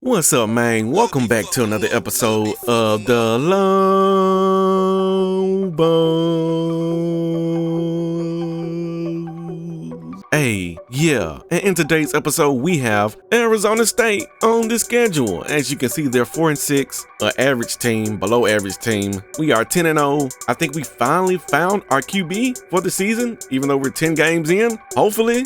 What's up, man? Welcome back to another episode of the Lobos. Hey, yeah, and in today's episode we have Arizona State on the schedule. As you can see, they're 4-6, an average team, below average team. We are 10-0. I think we finally found our QB for the season, even though we're 10 games in, hopefully.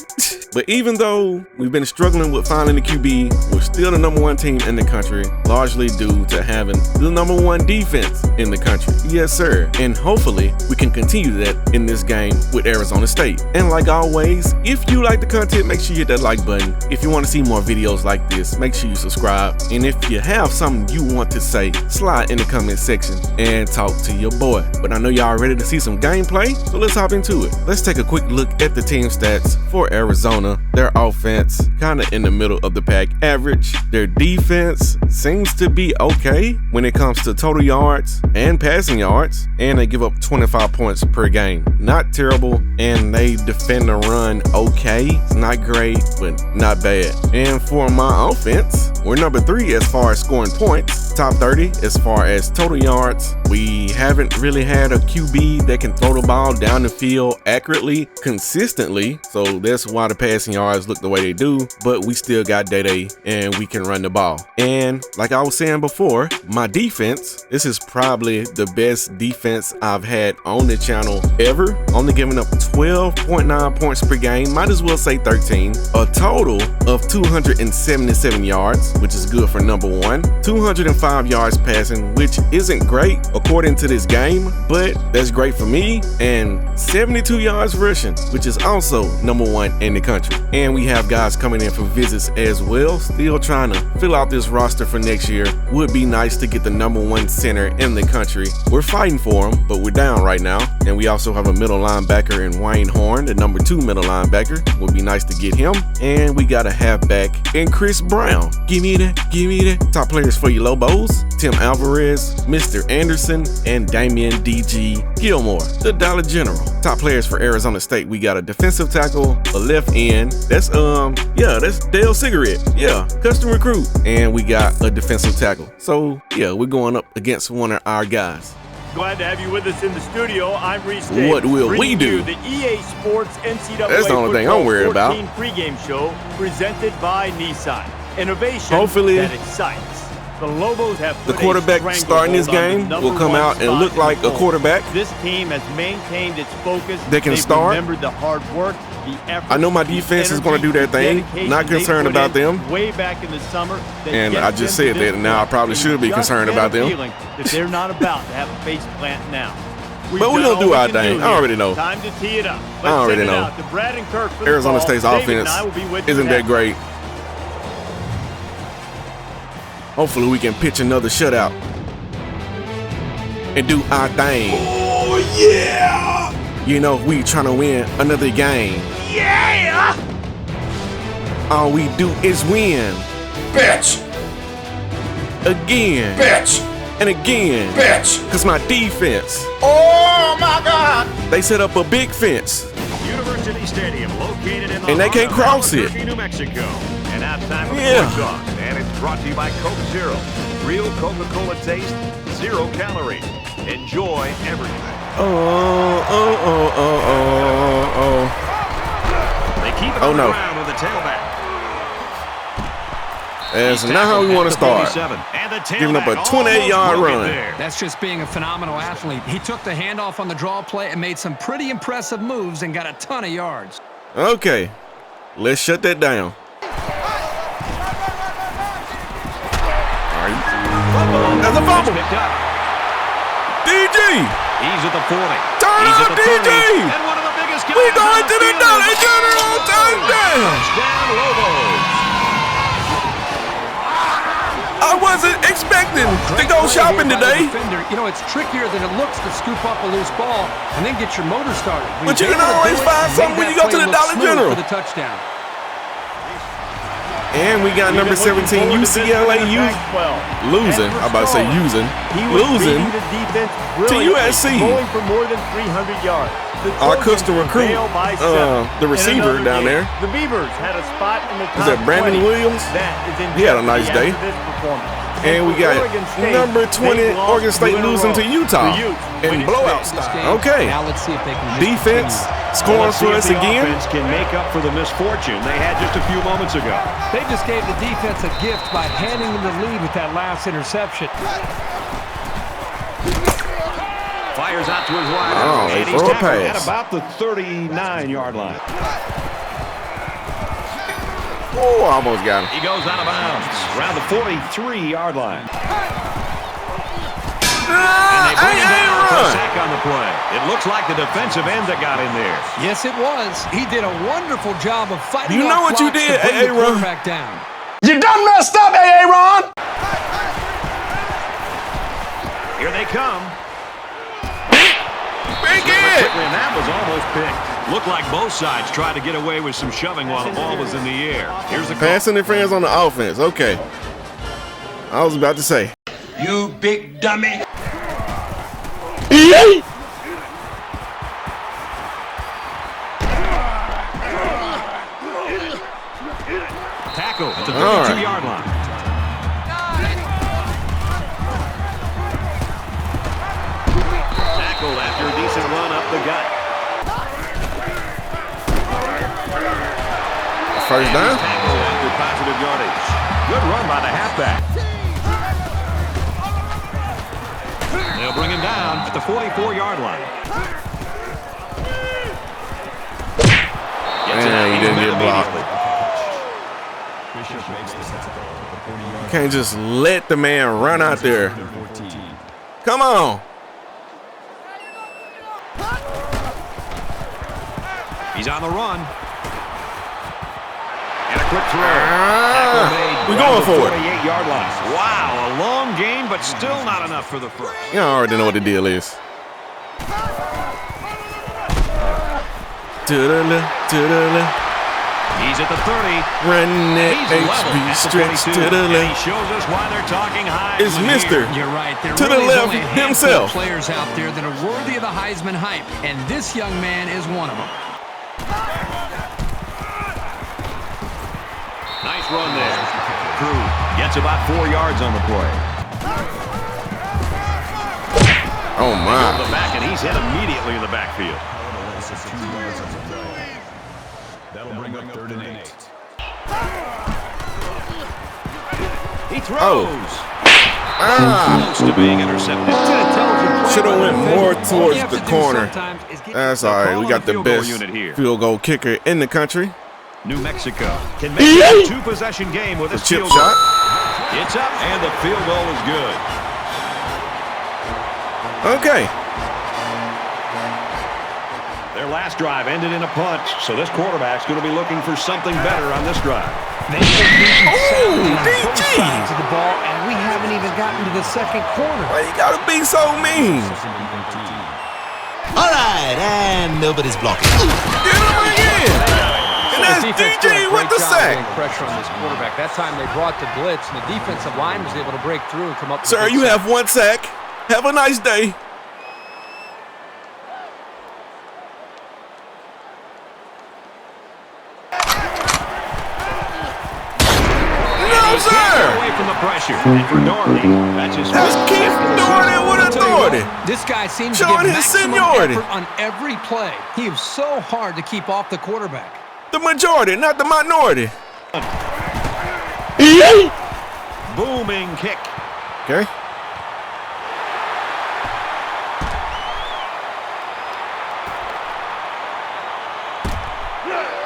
But even though we've been struggling with finding the QB, we're still the #1 team in the country, largely due to having the #1 defense in the country. Yes, sir. And hopefully we can continue that in this game with Arizona State. And like always, if you like the content, make sure you hit that like button. If you want to see more videos like this, make sure you subscribe. And if you have something you want to say, slide in the comment section and talk to your boy. But I know y'all ready to see some gameplay, so let's hop into it. Let's take a quick look at the team stats for Arizona. Their offense, kind of in the middle of the pack, average. Their defense seems to be okay when it comes to total yards and passing yards, and they give up 25 points per game. Not terrible, and they defend the run okay. It's not great, but not bad. And for my offense, we're number 3 as far as scoring points, top 30 as far as total yards. We haven't really had a QB that can throw the ball down the field accurately, consistently, so that's why the passing yards look the way they do, but we still got Day and we can run the ball. And like I was saying before, my defense, this is probably the best defense I've had on the channel ever. Only giving up 12.9 points per game, might as well say 13. A total of 277 yards, which is good for #1. 205 yards passing, which isn't great according to this game, but that's great for me. And 72 yards rushing, which is also #1 in the country. And we have guys coming in for visits as well. Still trying to fill out this roster for next year. Would be nice to get the #1 center in the country. We're fighting for him, but we're down right now. And we also have a middle linebacker in Wayne Horn, the #2 middle linebacker. Would be nice to get him. And we got a halfback in Chris Brown. Give me that, give me that. Top players for you Lobos: Tim Alvarez, Mr. Anderson, and Damian D.G. Gilmore, the Dollar General. Top players for Arizona State, we got a defensive tackle, a left end. That's Dale Cigarette. Yeah, custom recruit. And we got a defensive tackle. So yeah, we're going up against one of our guys. Glad to have you with us in the studio. I'm Reese Davis. What will we do? The EA Sports NCAA That's the only thing I'm worried about. Pregame show presented by Nissan. Innovation hopefully that excites. The Lobos have the quarterback starting this game will come out and look like a quarterback. This team has maintained its focus. They can start. Remembered the hard work, the effort. I know my defense is going to do their thing. Not concerned about them. Way back in the summer. And I just said that, and now I probably should be concerned about them. That they're not about to have a face plant now. But we're going to do our thing. I already know. Time to tee it up. I already know. Arizona State's offense isn't that great. Hopefully we can pitch another shutout and do our thing. Oh, yeah! You know, we trying to win another game. Yeah! All we do is win. Bitch! Again. Bitch! And again. Bitch! Because my defense. Oh, my God! They set up a big fence. University Stadium, located in the and they can't cross it. New Mexico. And now time for yeah. Talk, and it's brought to you by Coke Zero. Real Coca-Cola taste, 0 calories. Enjoy everything. They keep it on the ground with the tailback. That's not how we want to start. Giving up a 28-yard run. That's just being a phenomenal athlete. He took the handoff on the draw play and made some pretty impressive moves and got a ton of yards. Okay, let's shut that down. That's a fumble. DG. He's at the 40. Turn He's on, DG. And one of the biggest guys. We going to the Dollar General touchdown. Touchdown Lobos. I wasn't expecting to go shopping today. You know, it's trickier than it looks to scoop up a loose ball and then get your motor started. But you can always find something when you go to the Dollar General. For the touchdown. And we got number 17, UCLA losing. I'm about to say losing to USC. Going for more than 300 yards. our custom recruit, the receiver down there. The Beavers had a spot in the top Is that Brandon 20. Williams? That is in He had a nice day. this performance. And we got number 20, Oregon State losing to Utah in blowout style. Okay. Now let's see if they can Defense scoring for us again. Offense can make up for the misfortune they had just a few moments ago. They just gave the defense a gift by handing them the lead with that last interception. Fires out to his wide. Oh, they and he's throw a tackled pass. at about the 39-yard line. Oh, almost got him. He goes out of bounds around the 43-yard line. And they bring him down for a sack on the play. It looks like the defensive end that got in there. Yes, it was. He did a wonderful job of fighting. You know what you did, Aaron? Back down. You done messed up, Aaron! Here they come. Big hit! And that was almost picked. Looked like both sides tried to get away with some shoving while the ball was in the air. Here's the Pass interference on the offense. Okay. I was about to say. You big dummy. tackle at the 32-yard line. Tackle after a decent run up the gut. First down. Tackle after positive yardage. Good run by the halfback. They'll bring him down at the 44-yard line. Man, he didn't get blocked. You can't just let the man run out there. Come on. He's on the run. And a quick throw. We're going for it. 48-yard line. Wow, a long game, but still not enough for the first. You already know what the deal is. He's at the 30. Run it, HB, stretch to the And he left. shows us why they're talking Heisman. It's Mr. You're right. There To the really is left only a handful himself. of players out there that are worthy of the Heisman hype, and this young man is one of them. Nice run there. Crew gets about 4 yards on the play. Oh, my. The back, and he's hit immediately in the backfield. That'll bring up 3rd and 8. He throws. Ah. Close to being intercepted. Should have went more towards the corner. That's all right. We got the best field goal kicker in the country. New Mexico can make it a two-possession game with The this chip field goal. shot. It's up, and the field goal is good. Okay. Their last drive ended in a punt, so this quarterback's going to be looking for something better on this drive. DG! To the ball, and we haven't even gotten to the second quarter. Why you gotta be so mean? All right, and nobody's blocking. Get him again! And that's DG with the sack. Pressure on this quarterback. That time they brought the blitz, and the defensive line was able to break through and come up with Sir, you have 1 sack. Have a nice day. No, sir. Away from the pressure. And for Doherty, that's his That's first Keith sack of the doing it season. with authority. This guy seems Showing to give his maximum seniority. effort on every play. He is so hard to keep off the quarterback. The majority, not the minority. Booming kick. Okay.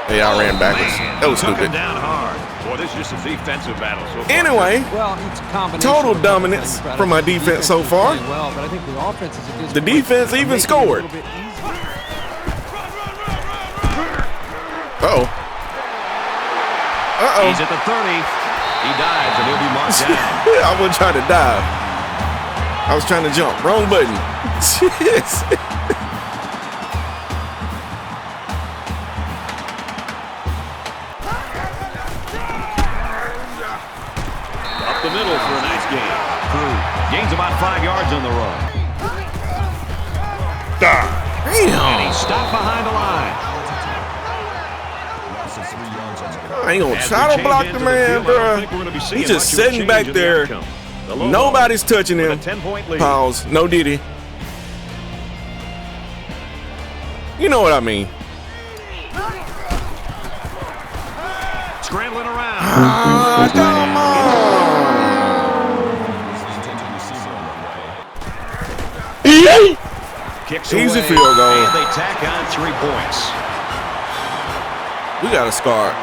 Hey, I ran backwards. That was Took him stupid. down hard. Boy, this is just a defensive battle so far. Anyway, Well, it's a combination. total of dominance things, but I from my think the defense so is far. playing well, but I think the offense is a The defense even scored. Uh-oh. Uh-oh. He's at the 30. He dives, and he'll be marked down. I wasn't trying to dive. I was trying to jump. Wrong button. Jeez. Up the middle for a nice gain. Crew gains about 5 yards on the run. And he stopped behind the line. I ain't gonna try to block the man, bro. He's just sitting back there. Nobody's touching him. Pause. No diddy. You know what I mean. Scrambling around. Come on. Kicks Easy away, field goal. and they tack on 3 points. We gotta start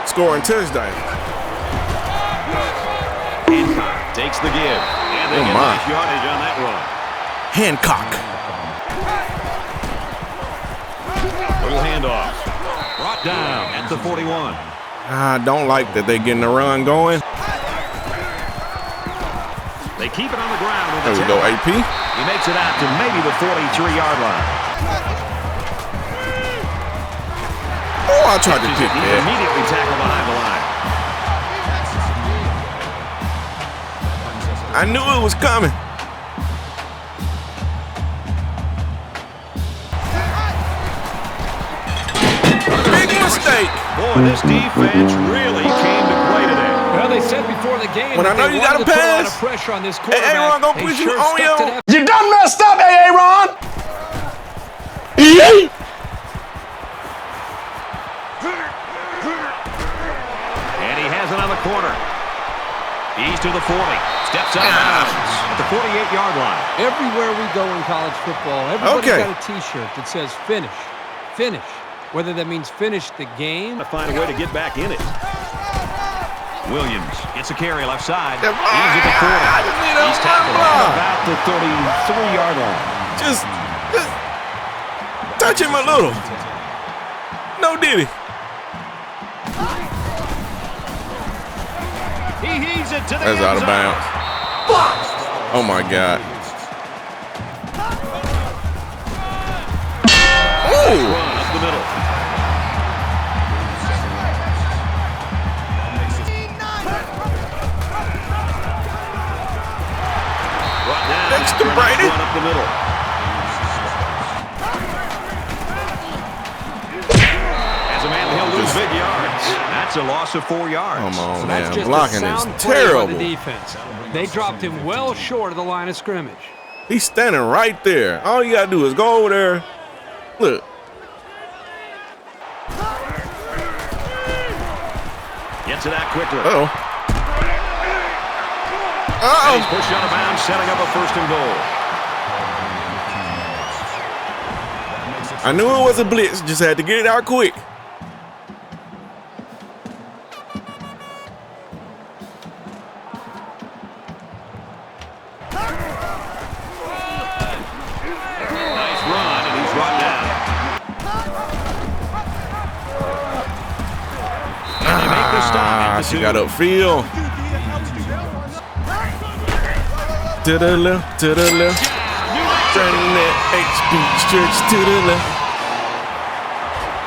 scoring touchdowns. Hancock takes the give, and they get nice yardage on that run. Hancock. Little handoff. Brought down at the 41. I don't like that they're getting the run going. They keep it on the ground. With There we go, AP. He makes it out to maybe the 43-yard line. Oh, I tried to pick He that. immediately tackled behind the line. I knew it was coming. Big mistake. Boy, this defense really came to play today. Well, they said before the game When I know you got to pass, pressure on this hey, Aaron gonna put you on your. You done messed up, Aaron. And he has it on the corner. He's to the 40. Steps out of bounds at the 48-yard line. Everywhere we go in college football, everybody's Okay. got a T-shirt that says finish, finish. Whether that means finish the game. To find a way to get back in it. Williams gets a carry left side. Yeah, He's at the 40. I just need a He's tackled block. at about the 33-yard line. Just touch him a little. No diddy. He heaves it to the That's end out of zone. bounds. Oh my God. Run up the middle. Brought down. Thanks to For a nice Brady. run up the middle. As a man, he'll lose big yards. That's a loss of 4 yards. Come on, So that's man. just Blocking a sound is play by terrible. the defense. They dropped him well short of the line of scrimmage. He's standing right there. All you gotta do is go over there. Look. Gets it out quickly. Uh-oh. And he's pushed out of bounds, setting up a 1st and goal. I knew it was a blitz. Just had to get it out quick. Nice run, and he's brought down. And they make the stop at the She 2. got upfield. To the left, to the left. Turning that HB stretch to the left.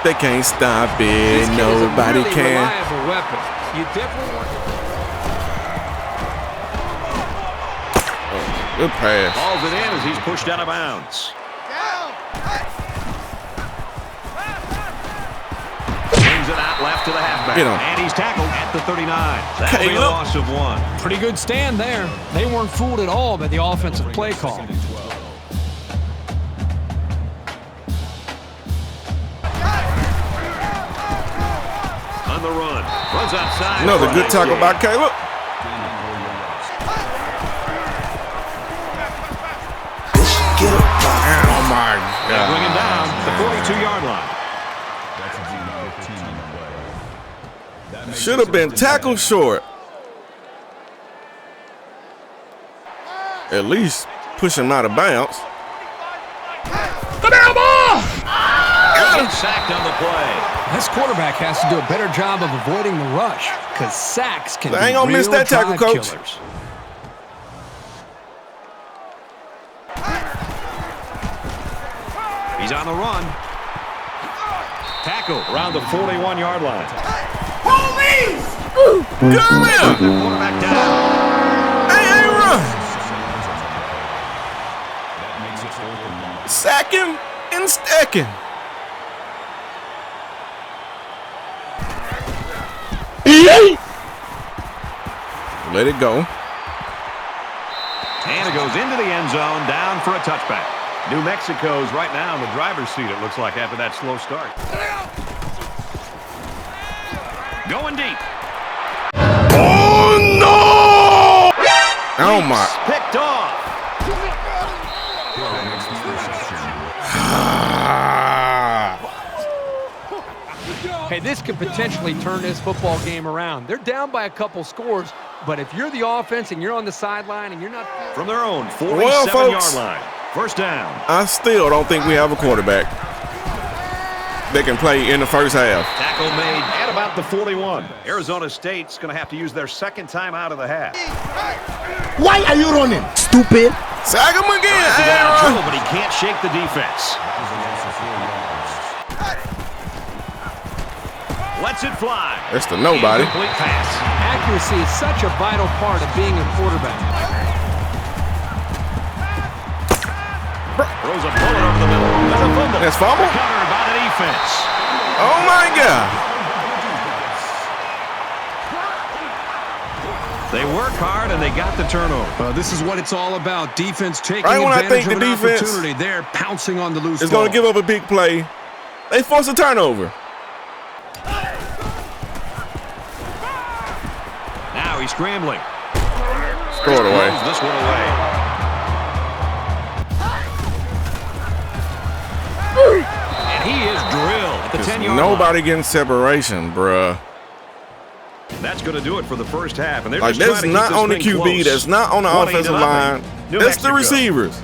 They can't stop it. This kid is a Nobody really can. reliable weapon. You definitely want Good pass. Hauls it in as he's pushed out of bounds. Brings it out left to the halfback. Get him. And he's tackled at the 39. That'll be a Caleb. loss of 1. pretty good stand there. They weren't fooled at all by the offensive play call. On the run. Runs outside. Another for a good nice tackle gain. by Caleb. Oh my They bring him God. down to the 42-yard line. Should have been tackled short. At least push him out of bounds. Gets sacked on the play. This quarterback has to do a better job of avoiding the rush because sacks can I be ain't gonna miss real that tackle, drive Coach. killers. He's on the run. Tackle around the 41-yard line. Come here. Quarterback down. Hey, run. shacking and stacking. Let it go. And it goes into the end zone, down for a touchback. New Mexico's right now in the driver's seat, it looks like, after that slow start. Going deep. Oh, no! Oh, my. Picked off. Hey, this could potentially turn this football game around. They're down by a couple scores, but if you're the offense and you're on the sideline and you're not... From their own Well, folks, 47-yard line. First down. I still don't think we have a quarterback that can play in the first half. Tackle made at about the 41. Arizona State's going to have to use their second time out of the half. Why are you running? Stupid. Sack him again, He got in Aaron. trouble, but he can't shake the defense. Lets it fly. That's the nobody. Incomplete pass. Accuracy is such a vital part of being a quarterback. Throws a bullet over the middle. There's a fumble. That's fumble? Covered by the defense. Oh, my God. They work hard and they got the turnover. This is what it's all about. Defense taking Right when I advantage think of the an defense opportunity. They're pouncing on the loose It's ball. going to give up a big play. They force a turnover. Now he's scrambling. Throw it away. Throws this one away. And he is drilled at the 10-yard line. Nobody getting separation, bruh. That's going to do it for the first half. And they're Like, just that's trying to keep not on the this thing QB. close. That's not on the 20-0. offensive line. New That's the Mexico. receivers.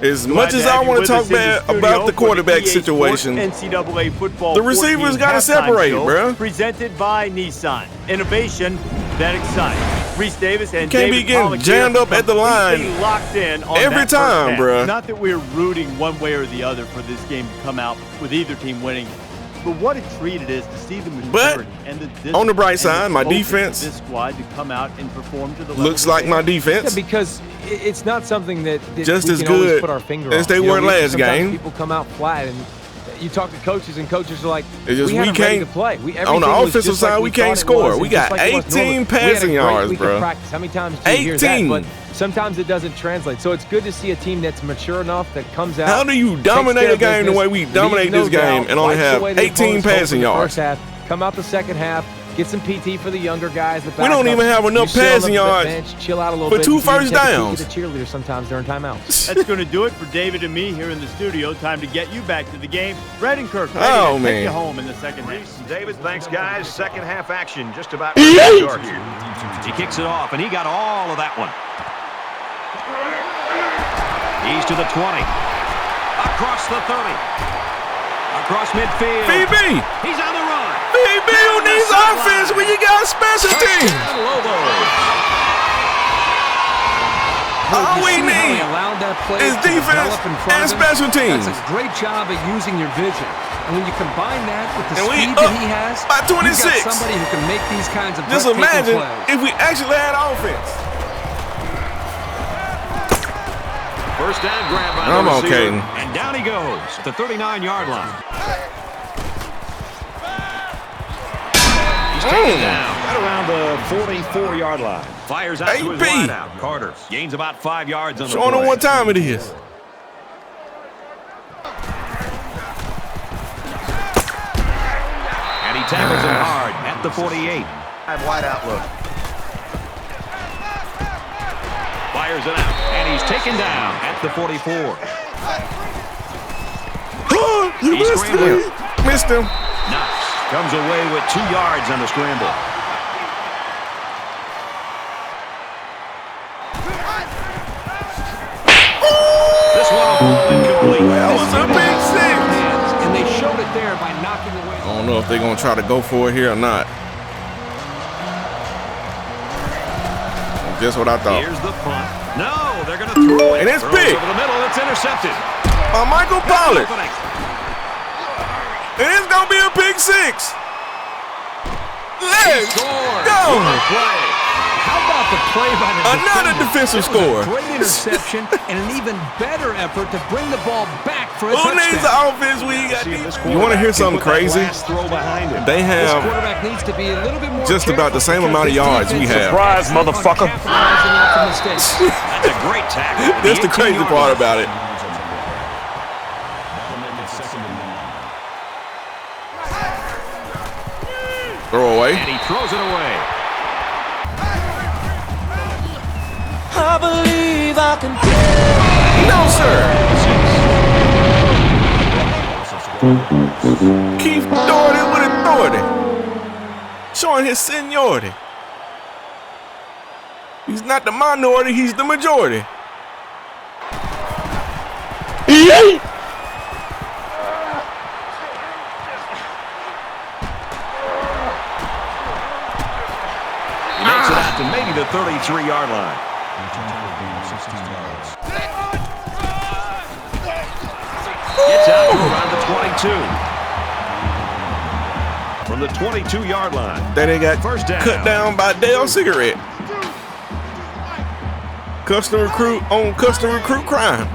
As Glad much to as have I you want to with talk us in the bad studio about the for quarterback EA Sports situation, NCAA football the receivers 14 gotta halftime separate, show bruh. Presented by Nissan. Innovation that excites. Reese Davis and Can't be David getting Pollock jammed here up at the completely line locked in on every that first time, half. bruh. Not that we're rooting one way or the other for this game to come out with either team winning. But what a treat it is to see the maturity and the discipline on the bright and side, the my focus of defense this squad to come out and perform to the level looks that like they my have. defense. Yeah, because it's not something that Just we as can always good put our finger as on. they You know, were last sometimes game. People come out flat, and you talk to coaches, and coaches are like, It's just we had we them ready can't- to play. on the Everything was offensive just like side, we can't thought it was, score. and We just got like it was 18 normal. passing we had a great yards, week bro. of practice. How many times do you hear 18. that? But sometimes it doesn't translate. So it's good to see a team that's mature enough that comes out. How do you takes dominate care a of game the business, way we dominate leaves this no game doubt, and only likes the have way the 18 opponents hold passing in the yards? First half, come out the second half, get some PT for the younger guys. The We don't backups. even have enough You sit on passing the yards bench, chill out a little for bit. 2 You can even first take a peek downs. at the cheerleader sometimes during timeouts. That's going to do it for David and me here in the studio. Time to get you back to the game. Brett and Kirk, Oh, take man. you home in the second half. Reese, David, thanks, guys. Second half action just about ready to start here. He kicks it off, and he got all of that one. He's to the 20. Across the 30. Across midfield. BB! He's on the run. BB who needs offense when you got special teams. Touchdown, Lobos. All You we see how he need allowed that play is to defense develop in front and of him? special teams. That's a great job at using your vision. And when you combine that with the And we speed up that he has, by 26. you've got somebody who can make these kinds of Just breathtaking imagine plays. if we actually had offense. First down grab by I'm the okay. receiver. And down he goes at the 39-yard line. He's taken down right around the 44-yard line. Fires out to his AP. wideout. Carter gains about 5 yards on the Showing them play. what time it is. And he tackles him hard at the 48. Wide out look. Fires it out. And he's taken down at the 44. You He's missed scrambling. him. Missed him. Knox comes away with 2 yards on the scramble. This one will fall incomplete. That was a big six. And they showed it there by knocking away. I don't know if they're going to try to go for it here or not. Just what I thought. Here's the punt. No, they're going to throw it. And it's Throws big. over the middle. It's intercepted. Michael Pollard. Opening. And it's going to be a big six. Let's Scored. go. Play. How about the play by the Another defensive score. Great interception and an even better effort to bring the ball back for a touchdown. Who needs the offense? You want to hear something crazy? They have just about the same amount of yards we have. Surprise, motherfucker. That's a great tackle. That's the crazy part about it. Throw away. And he throws it away. I believe I can No, sir. Keith Doherty with authority. Showing his seniority. He's not the minority, he's the majority. Yay! He makes it out to maybe the 33-yard line. Gets out to around the 22. From the 22-yard line. Then they got First down. cut down by Dale Cigarette. Custom recruit on custom recruit crime.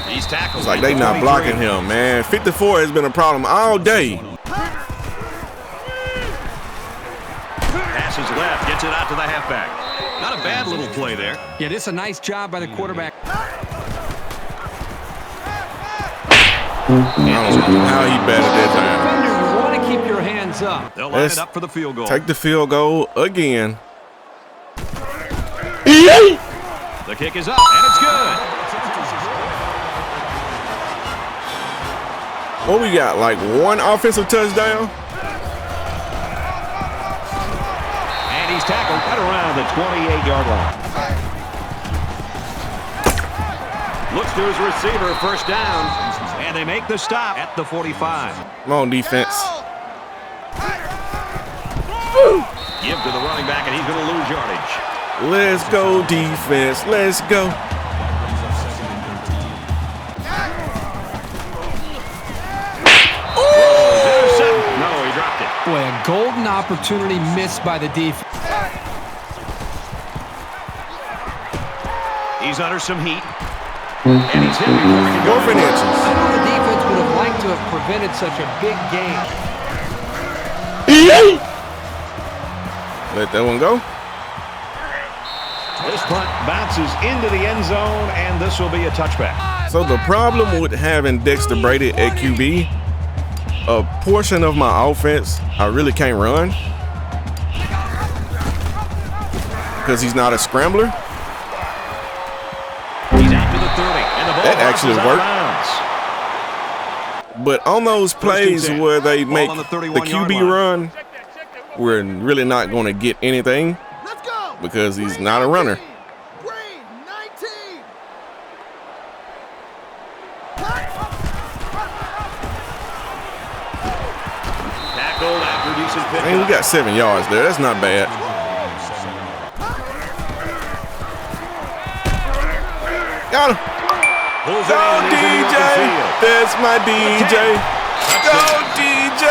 He's tackled. It's like they not blocking him, man. 54 has been a problem all day. Passes left, gets it out to the halfback. Not a bad little play there. Yeah, this is a nice job by the quarterback. I don't know how he batted that time. You want to keep your hands up. They'll line it up for the field goal. Take the field goal again. Yay! The kick is up, and it's good. What we got, like one offensive touchdown? And he's tackled right around the 28-yard line. Looks to his receiver, first down. And they make the stop at the 45. Come on, defense. Give to the running back, and he's going to lose yardage. Let's go, defense. Let's go. No, he dropped it. Boy, a golden opportunity missed by the defense. He's under some heat. And he's hit before he can go. 4 inches. I know the defense would have liked to have prevented such a big game. Yay! Let that one go. This punt bounces into the end zone, and this will be a touchback. So the problem with having Dexter Brady at QB, a portion of my offense, I really can't run because he's not a scrambler. He's out to the 30, and the ball That actually bounces out of worked. bounds. But on those plays where they Ball make on the the 31-yard QB line. run, we're really not going to get anything because he's not a runner. Tackled after decent I mean, we got 7 yards there. That's not bad. Got him. Pulls Go, it in, and he's in the DJ. open field. That's my DJ. Go, DJ.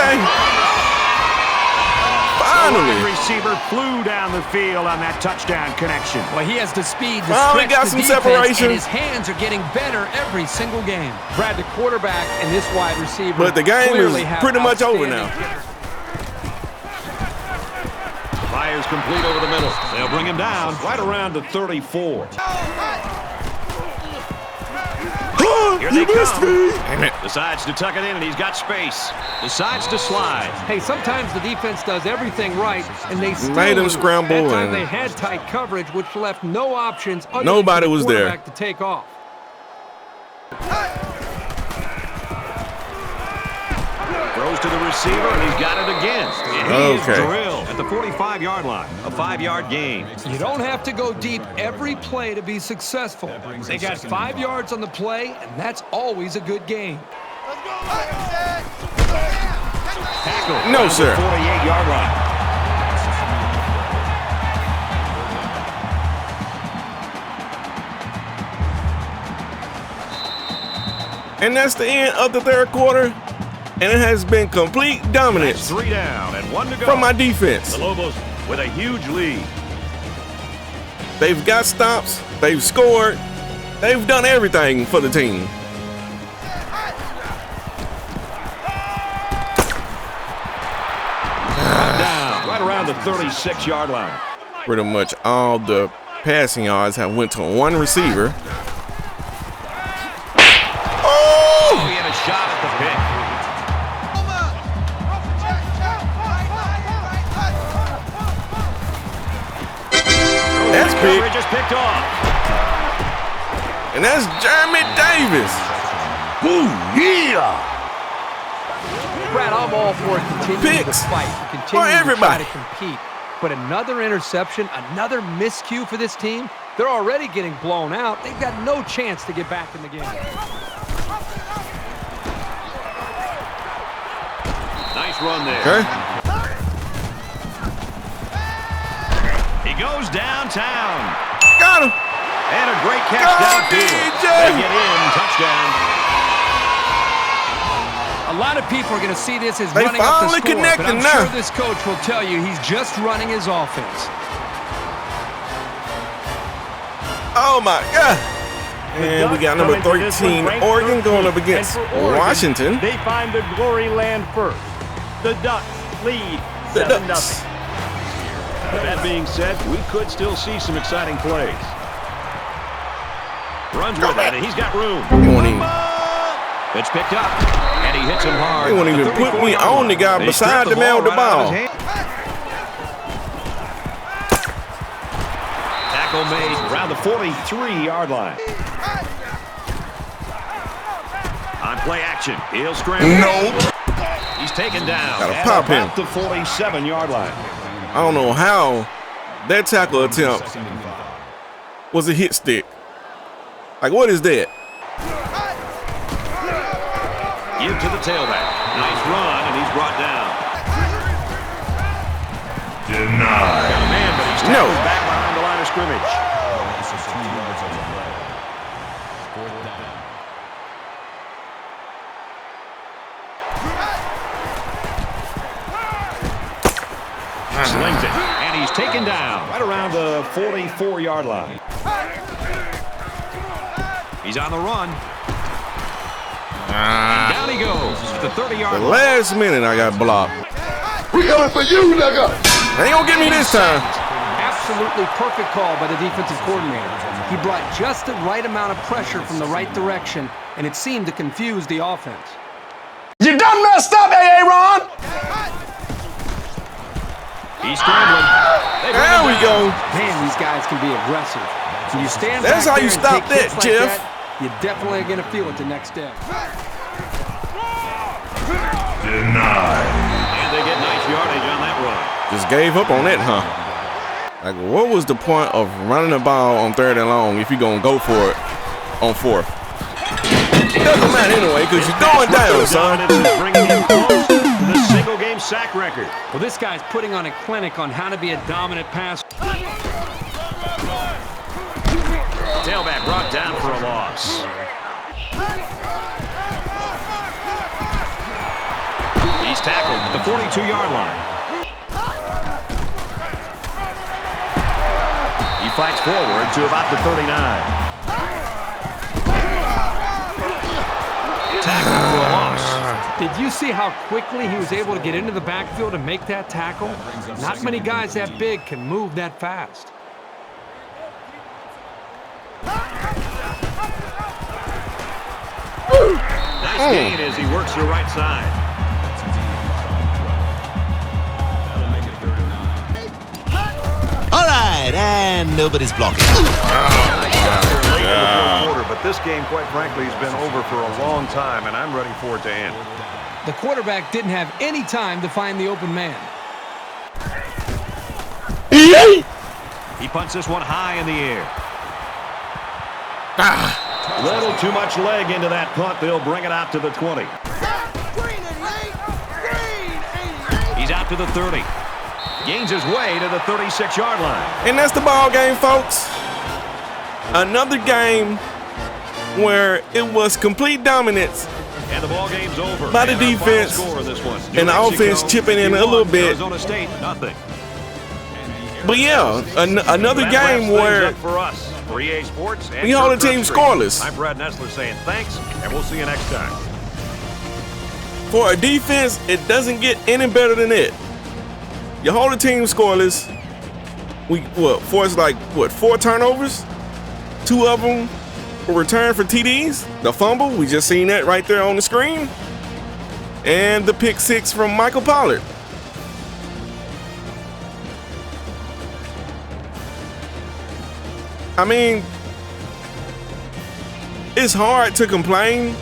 Finally. The receiver flew down the field on that touchdown connection. Well, he has the speed to Finally stretch got the some defense, separation. and his hands are getting better every single game. Brad, the quarterback and this wide receiver. But the game is clearly have pretty much over now. Fires complete over the middle. They'll bring him down right around the 34. Here they come. Damn it. Decides to tuck it in, and he's got space. Decides to slide. Hey, sometimes the defense does everything right, and they still Made him lose. scramble That time and- they had tight coverage, which left no options other Nobody than for was the there. quarterback to take off. Throws to the receiver, and he's got it again. And he is Okay. drilled at the 45-yard line. A 5-yard gain. You don't have to go deep every play to be successful. They got 5 yards on the play, and that's always a good game. Tackle. No, around sir. the 48-yard line. And that's the end of the third quarter. And it has been complete dominance 3 down and 1 to go. from my defense. The Lobos with a huge lead. They've got stops. They've scored. They've done everything for the team. Down right around the 36-yard line. Pretty much all the passing yards have went to one receiver. Oh, he had a shot at the pick. That's big. Coverage is picked off. And that's Jeremy Davis. Ooh, yeah. Brad, I'm all for continuing Picks to fight, for continuing to everybody. try to compete. But another interception, another miscue for this team. They're already getting blown out. They've got no chance to get back in the game. Nice run there. Okay. He goes downtown. Got him. And a great catch Go, downfield. DJ. They get in, touchdown. A lot of people are going to see this as They running up the finally score, but connected I'm now. sure this coach will tell you he's just running his offense. Oh my God. And we got number 13, Oregon, going up against Washington. They find the glory land first. The Ducks lead The 7-0. Ducks. With that being said, we could still see some exciting plays. Runs with it, and he's got room. He won't even, It's picked up, and he hits him hard. he won't even put me on the guy beside the man with the ball. Tackle made around the 43-yard line. On play action, he'll scramble. Nope. He's taken down Gotta at pop him. about the 47-yard line. I don't know how that tackle attempt was a hit stick. Like, what is that? Give to the tailback. Nice run, and he's brought down. Denied. Got a man, but he's No. tackled back behind the line of scrimmage. Slings it, and he's taken down right around the 44-yard line. He's on the run. And down he goes at the 30-yard The line. last minute I got blocked. We coming for you, nigga. They ain't gonna get me this time. Absolutely perfect call by the defensive coordinator. He brought just the right amount of pressure from the right direction, and it seemed to confuse the offense. You done messed up, Aaron. He's scrambling. There we go. Man, these guys can be aggressive. When you stand That's back how there you and stop take hits that, like Jeff. You definitely are going to feel it the next step. Denied. And they get nice yardage on that run. Just gave up on that, huh? Like, what was the point of running the ball on 3rd and long if you're gonna go for it on 4th? It doesn't matter anyway, because you're going down, son. Dominance is bringing him close to the single-game sack record. Well, this guy's putting on a clinic on how to be a dominant passer. Tailback brought down for a loss. He's tackled at the 42-yard line. He fights forward to about the 39. Tackle for a loss. Did you see how quickly he was able to get into the backfield and make that tackle? Not many guys that big can move that fast. Nice gain as he works the right side. All right, and nobody's blocking. But this game, quite frankly, has been over for a long time, and I'm ready for it to end. The quarterback didn't have any time to find the open man. He punts this one high in the air. Little too much leg into that punt. They'll bring it out to the 20. He's out to the 30. Gains his way to the 36-yard line. And that's the ball game, folks. Another game where it was complete dominance And the ball game's over. by the defense and the offense chipping in a little bit. Arizona State, nothing. But yeah, another game where for us, 3A Sports and we hold the team scoreless. I'm Brad Nessler saying thanks, and we'll see you next time. For a defense, it doesn't get any better than it. You hold the team scoreless. We forced like 4 turnovers. 2 of them were returned for TDs. The fumble, we just seen that right there on the screen. And the pick 6 from Michael Pollard. I mean, it's hard to complain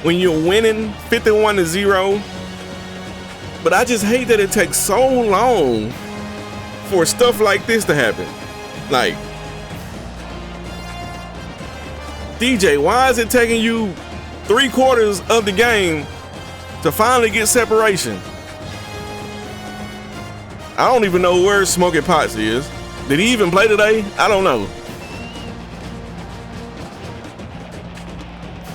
when you're winning 51-0, but I just hate that it takes so long for stuff like this to happen. Like, DJ, why is it taking you 3/4 of the game to finally get separation? I don't even know where Smokey Potts is. Did he even play today? I don't know.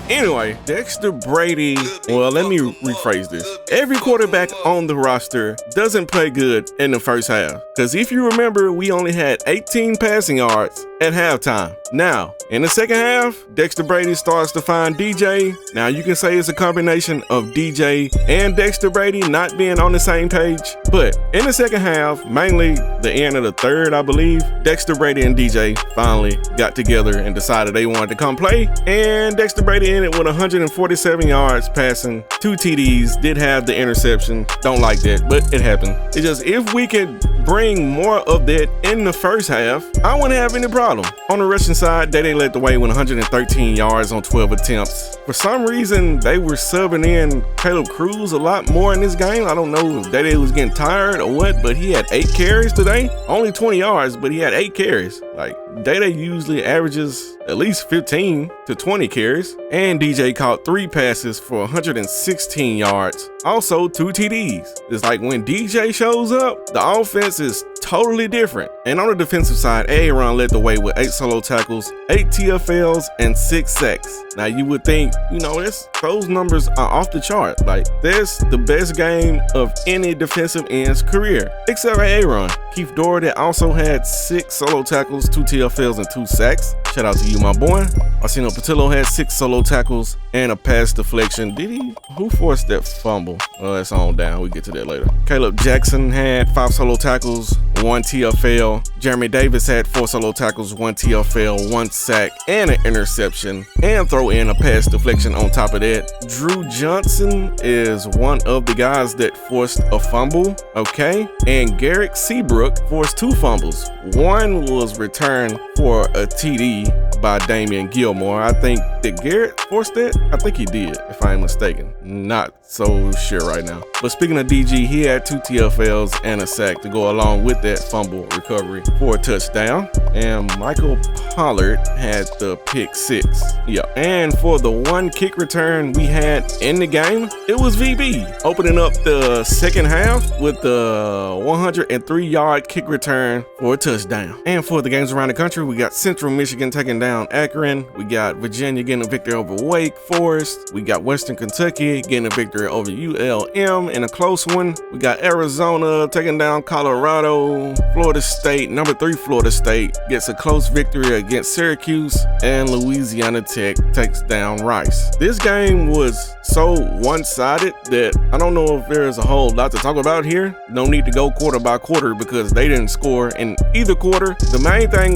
Anyway, Dexter Brady, well, let me rephrase this. Every quarterback on the roster doesn't play good in the first half. Because if you remember, we only had 18 passing yards at halftime. Now, in the second half, Dexter Brady starts to find DJ. Now, you can say it's a combination of DJ and Dexter Brady not being on the same page. But in the second half, mainly the end of the third, I believe, Dexter Brady and DJ finally got together and decided they wanted to come play. And Dexter Brady ended with 147 yards passing, 2 TDs, did have the interception. Don't like that, but it happened. It's just, if we could bring more of that in the first half, I wouldn't have any problem. On the rushing side, they led the way with 113 yards on 12 attempts. For some reason, they were subbing in Caleb Cruz a lot more in this game. I don't know if Day was getting tired or what, but he had 8 carries today. Only 20 yards, but he had 8 carries. Like, Day usually averages at least 15 to 20 carries. And DJ caught 3 passes for 116 yards. Also 2 TDs. It's like when DJ shows up, the offense is totally different. And on the defensive side, Aaron led the way with 8 solo tackles, 8 TFLs, and 6 sacks. Now you would think, you know, those numbers are off the chart. Like, that's the best game of any defensive end's career, except for Aaron. Keith Doherty also had 6 solo tackles, 2 TFLs, and 2 sacks. Shout out to you, my boy. Arsenio Patillo had 6 solo tackles and a pass deflection. Did he? Who forced that fumble? Well, that's on down. We get to that later. Caleb Jackson had 5 solo tackles, 1 TFL. Jeremy Davis had 4 solo tackles, 1 TFL, 1 sack, and an interception, and throw in a pass deflection on top of that. Drew Johnson is one of the guys that forced a fumble, okay? And Garrett Seabrook forced 2 fumbles. One was returned for a TD by Damian Gilmore. I think, did Garrett force that? I think he did, if I ain't mistaken. Not so sure right now. But speaking of DG, he had 2 TFLs and a sack to go along with that fumble recovery for a touchdown. And Michael Pollard had the pick 6. Yeah. And for the 1 kick return we had in the game, it was VB opening up the second half with the 103-yard kick return for a touchdown. And for the games around the country, we got Central Michigan taking down Akron. We got Virginia getting a victory over Wake Forest. We got Western Kentucky getting a victory over ULM in a close one. We got Arizona taking down Colorado. Florida State, number 3 Florida State, gets a close victory against Syracuse. And Louisiana Tech takes down Rice. This game was so one-sided that I don't know if there's a whole lot to talk about here. No need to go quarter by quarter because they didn't score in either quarter. The main thing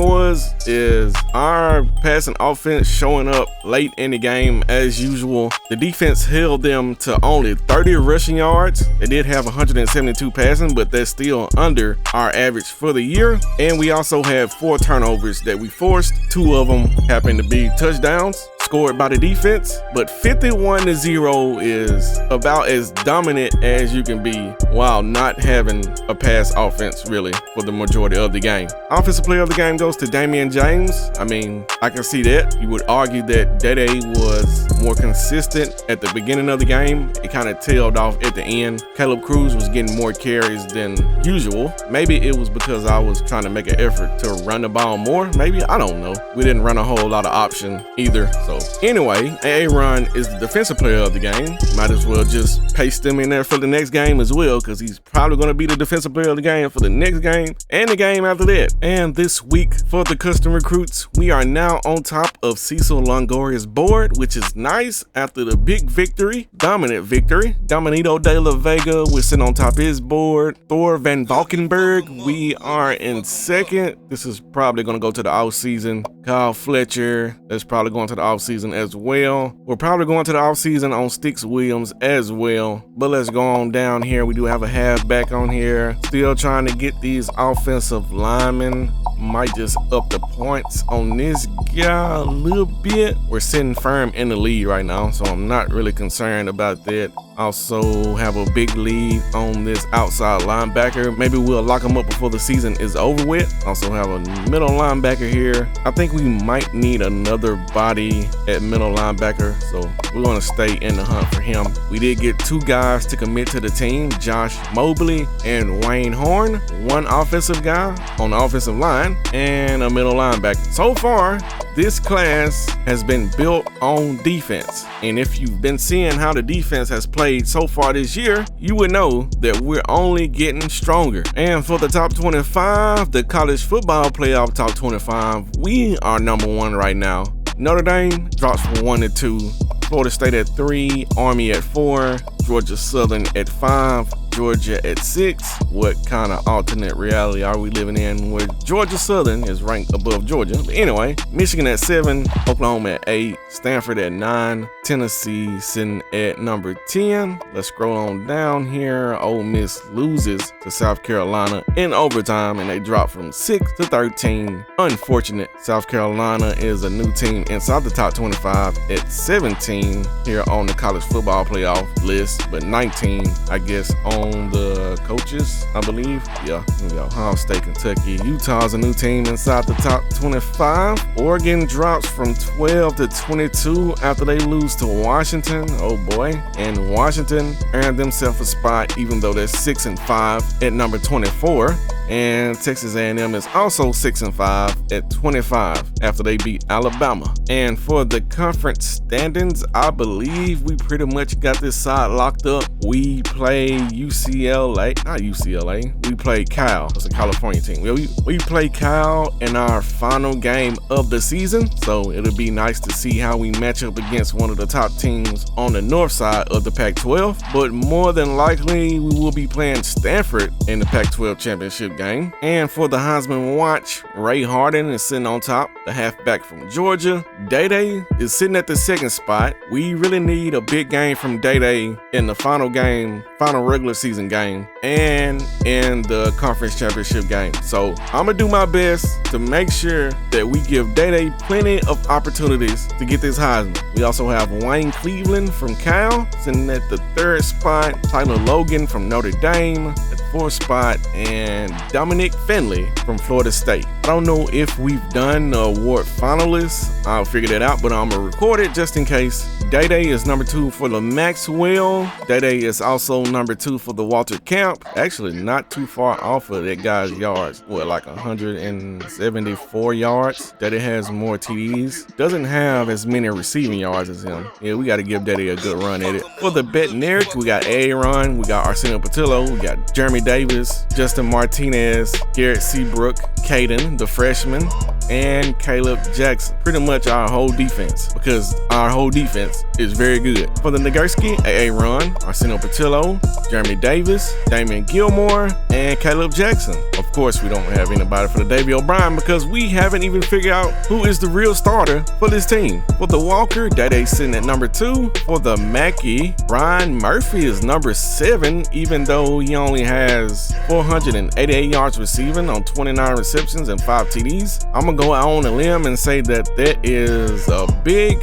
is our passing offense showing up late in the game as usual. The defense held them to only 30 rushing yards. They did have 172 passing, but that's still under our average for the year. And we also had 4 turnovers that we forced. 2 of them happened to be touchdowns scored by the defense, but 51-0 is about as dominant as you can be while not having a pass offense really for the majority of the game. Offensive player of the game goes to Damian James. I mean, I can see that. You would argue that Dede was more consistent at the beginning of the game. It kind of tailed off at the end. Caleb Cruz was getting more carries than usual. Maybe it was because I was trying to make an effort to run the ball more. Maybe, I don't know. We didn't run a whole lot of option either. So anyway, Aaron is the defensive player of the game. Might as well just paste him in there for the next game as well, because he's probably going to be the defensive player of the game for the next game and the game after that. And this week for the custom recruits, we are now on top of Cecil Longoria's board, which is nice after the big victory, dominant victory. Dominito de la Vega, we're sitting on top of his board. Thor Van Valkenburg, we are in second. This is probably going to go to the off season. Kyle Fletcher, that's probably going to the off season as well. We're probably going to the off season on Sticks Williams as well. But let's go on down here. We do have a halfback on here. Still trying to get these offensive linemen. Might just up the points on this guy a little bit. We're sitting firm in the lead right now, so I'm not really concerned about that. Also have a big lead on this outside linebacker. Maybe we'll lock him up before the season is over with. Also have a middle linebacker here. I think we might need another body at middle linebacker, so we're going to stay in the hunt for him. We did get 2 guys to commit to the team, Josh Mobley and Wayne Horn. 1 offensive guy on the offensive line and a middle linebacker. So far, this class has been built on defense. And if you've been seeing how the defense has played so far this year, you would know that we're only getting stronger. And for the top 25, the college football playoff top 25, we are number 1 right now. Notre Dame drops from 1 to 2. Florida State at 3, Army at 4, Georgia Southern at 5, Georgia at 6. What kind of alternate reality are we living in where Georgia Southern is ranked above Georgia? But anyway, Michigan at 7, Oklahoma at 8, Stanford at 9, Tennessee sitting at number 10. Let's scroll on down here. Ole Miss loses to South Carolina in overtime and they drop from 6 to 13. Unfortunate. South Carolina is a new team inside the top 25 at 17 here on the college football playoff list, but 19, I guess, on the coaches, I believe. Yeah, here we go. Ohio State, Kentucky. Utah's a new team inside the top 25. Oregon drops from 12 to 22 after they lose to Washington. Oh boy. And Washington earned themselves a spot even though they're 6-5 at number 24. And Texas A&M is also 6-5 at 25 after they beat Alabama. And for the conference standings, I believe we pretty much got this side locked up. We play UCLA, not UCLA. We play Cal. It's a California team. We play Cal in our final game of the season. So it'll be nice to see how we match up against one of the top teams on the north side of the Pac-12. But more than likely, we will be playing Stanford in the Pac-12 championship game. And for the Heisman Watch, Ray Harden is sitting on top, the halfback from Georgia. Day-Day is sitting at the second spot. We really need a big game from Day-Day in the final game, final regular season game, and in the conference championship game. So I'm gonna do my best to make sure that we give Day-Day plenty of opportunities to get this Heisman. We also have Wayne Cleveland from Cal sitting at the 3rd spot, Tyler Logan from Notre Dame at 4th spot, and Dominic Finley from Florida State. I don't know if we've done the award finalists. I'll figure that out, but I'm gonna record it just in case. Day-Day is number 2 for the Maxwell. Day-Day is also number 2 for the Walter Camp. Actually, not too far off of that guy's yards. What, like 174 yards? Day-Day has more TDs. Doesn't have as many receiving yards as him. Yeah, we got to give Day-Day a good run at it. For the Betneric, we got Aaron, we got Arsenio Patillo, we got Jeremy Davis, Justin Martinez, Garrett Seabrook, Caden, the freshman, and Caleb Jackson. Pretty much our whole defense, because our whole defense is very good. For the Nagurski, Aaron, Arsenio Patillo, Jeremy Davis, Damian Gilmore, and Caleb Jackson. Of course, we don't have anybody for the Davey O'Brien because we haven't even figured out who is the real starter for this team. For the Walker, Day-Day sitting at number 2. For the Mackey, Brian Murphy is number 7, even though he only has 488 yards receiving on 29 receptions and 5 TDs. I'm gonna go out on a limb and say that that is a big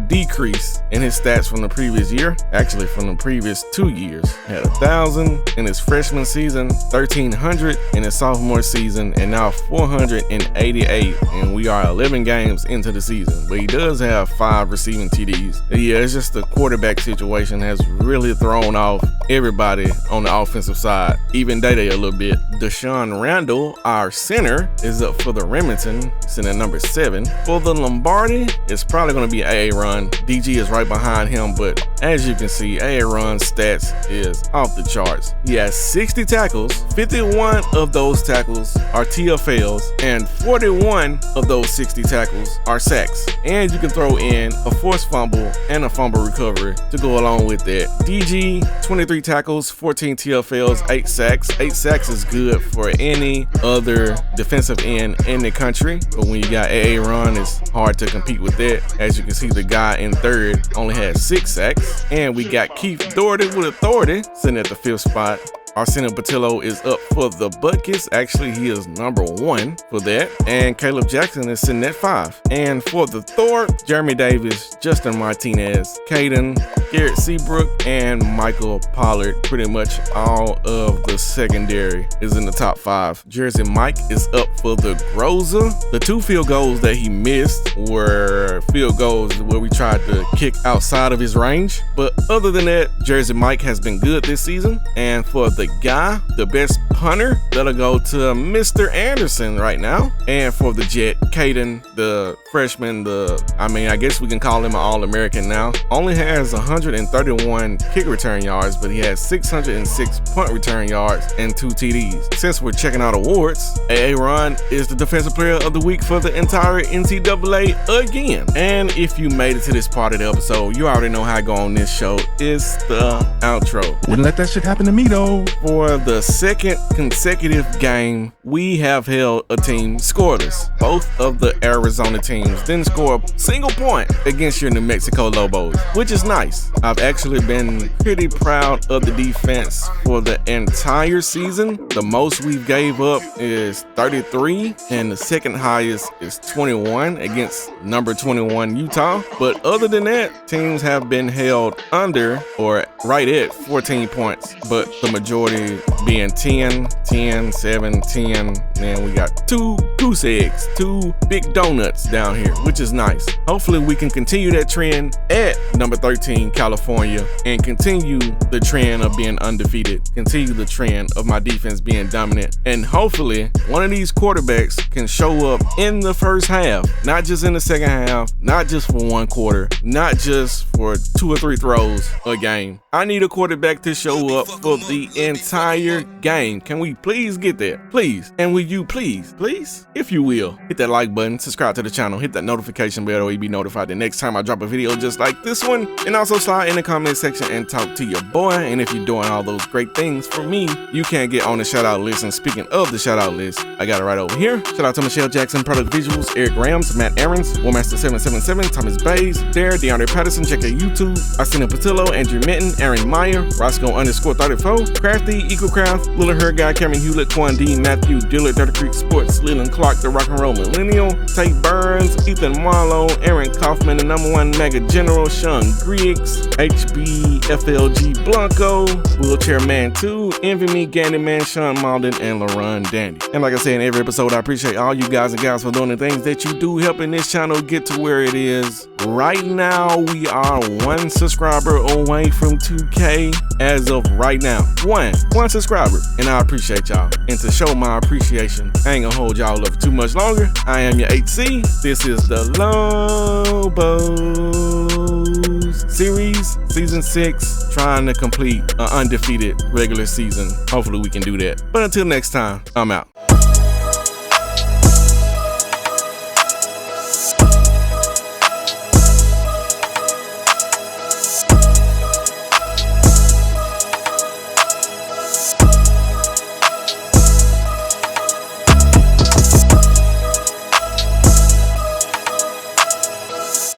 decrease in his stats from the previous year, actually from the previous 2 years. Had 1,000 in his freshman season, 1,300 in his sophomore season, and now 488. And we are 11 games into the season. But he does have 5 receiving TDs. Yeah, it's just the quarterback situation has really thrown off everybody on the offensive side, even Day-Day a little bit. Deshaun Randall, our center, is up for the Remington, sitting at number 7. For the Lombardi, it's probably going to be Aaron. DG is right behind him, but as you can see, Aaron's stats is off the charts. He has 60 tackles, 51 of those tackles are TFLs, and 41 of those 60 tackles are sacks. And you can throw in a forced fumble and a fumble recovery to go along with that. DG, 23 tackles, 14 TFLs, 8 sacks. 8 sacks is good for any other defensive end in the country, but when you got Aaron, it's hard to compete with that. As you can see, the guy in third only had 6 sacks. And we got Keith Doherty with authority sitting at the 5th spot. Arsenio Patillo is up for the Buckets. Actually, he is number 1 for that. And Caleb Jackson is sitting at 5. And for the Thor, Jeremy Davis, Justin Martinez, Caden, Garrett Seabrook, and Michael Pollard. Pretty much all of the secondary is in the top 5. Jersey Mike is up for the Groza. The 2 field goals that he missed were field goals where we tried to kick outside of his range. But other than that, Jersey Mike has been good this season. And for the guy, the best punter, that'll go to Mr. Anderson right now. And for the Jet, Caden, the freshman, I guess we can call him an All-American now, only has 131 kick return yards, but he has 606 punt return yards and 2 TDs. Since we're checking out awards, Aaron is the Defensive Player of the Week for the entire NCAA again. And if you made it to this part of the episode, you already know how I go on this show. It's the outro. Wouldn't let that shit happen to me though. For the second consecutive game, we have held a team scoreless. Both of the Arizona teams didn't score a single point against your New Mexico Lobos, which is nice. I've actually been pretty proud of the defense for the entire season. The most we gave up is 33, and the second highest is 21 against number 21 Utah. But other than that, teams have been held under or right at 14 points, but the majority being 10, 10, 7, 10. And we got 2 goose eggs, 2 big donuts down here, which is nice. Hopefully we can continue that trend at number 13 California and continue the trend of being undefeated, continue the trend of my defense being dominant, and hopefully one of these quarterbacks can show up in the first half, not just in the second half, not just for 1 quarter, not just for 2 or 3 throws a game. I need a quarterback to show up for the entire game. Can we please get that? Please. And will you please, if you will, hit that like button, subscribe to the channel, hit that notification bell so you'll be notified the next time I drop a video just like this one. And also slide in the comment section and talk to your boy. And if you're doing all those great things for me, you can get on the shout out list. And speaking of the shout out list, I got it right over here. Shout out to Michelle Jackson, Product Visuals, Eric Rams, Matt Aarons, Warmaster777, Thomas Bays, DeAndre Patterson, check out YouTube, Arsenio Patillo, Andrew Minton, Aaron Meyer, Roscoe_34, Crafty, EcoCraft, Little Her Guy, Cameron Hewlett, Quan D, Matthew Dillard, Dirty Creek Sports, Leland Clark, The Rock and Roll Millennial, Tate Burns, Ethan Marlowe, Aaron Kaufman, the #1 Mega General, Sean Griggs, HBFLG Blanco, Wheelchair Man 2, Envy Me, Gandy Man, Sean Malden, and LaRon Dandy. And like I said in every episode, I appreciate all you guys and gals for doing the things that you do, helping this channel get to where it is. Right now, we are 1 subscriber away from 2K as of right now. One subscriber, and I appreciate y'all. And to show my appreciation, I ain't gonna hold y'all up too much longer. I am your 8C. This is the Lobos series, season 6, trying to complete an undefeated regular season. Hopefully we can do that. But until next time, I'm out.